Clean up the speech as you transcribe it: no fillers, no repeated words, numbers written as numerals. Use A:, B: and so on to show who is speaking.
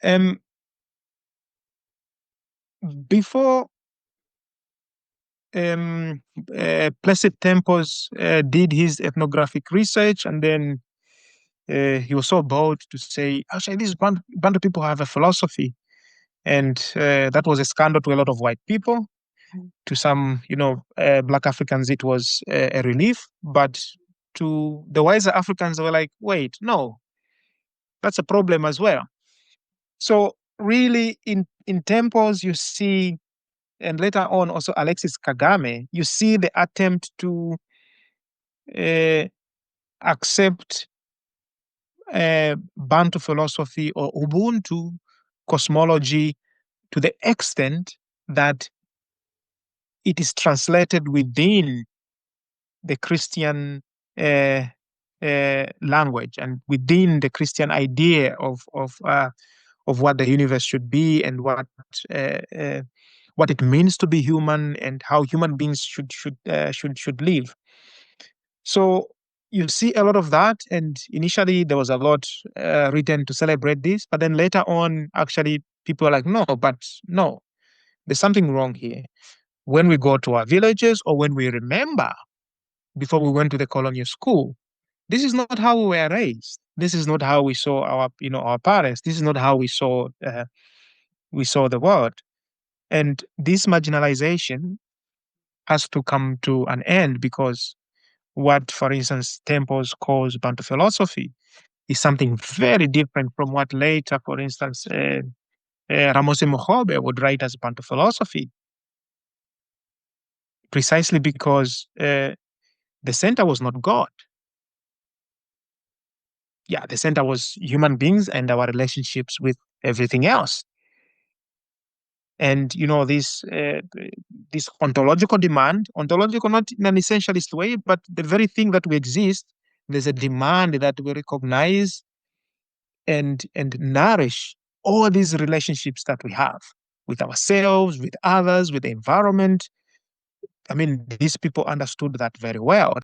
A: Um, before Placid Temples did his ethnographic research, and then he was so bold to say, actually, these Bantu people have a philosophy. And that was a scandal to a lot of white people. To some, Black Africans, it was a relief. But to the wiser Africans, they were like, wait, no, that's a problem as well. So really, in temples, you see, and later on also Alexis Kagame, you see the attempt to uh, accept Bantu philosophy or Ubuntu cosmology to the extent that it is translated within the Christian uh, language and within the Christian idea of what the universe should be and uh, uh, what it means to be human and how human beings should live. So you see a lot of that, and initially there was a lot written to celebrate this, but then later on, actually, people are like, no, but no, there's something wrong here. When we go to our villages or when we remember before we went to the colonial school, this is not how we were raised. This is not how we saw our parents. This is not how we saw the world. And this marginalization has to come to an end because what, for instance, Temples calls Bantu philosophy is something very different from what later, for instance, Ramose Mugabe would write as Bantu philosophy, precisely because the center was not God. Yeah, the center was human beings and our relationships with everything else. And this ontological demand, ontological not in an essentialist way, but the very thing that we exist, there's a demand that we recognize and nourish all these relationships that we have with ourselves, with others, with the environment. I mean, these people understood that very well.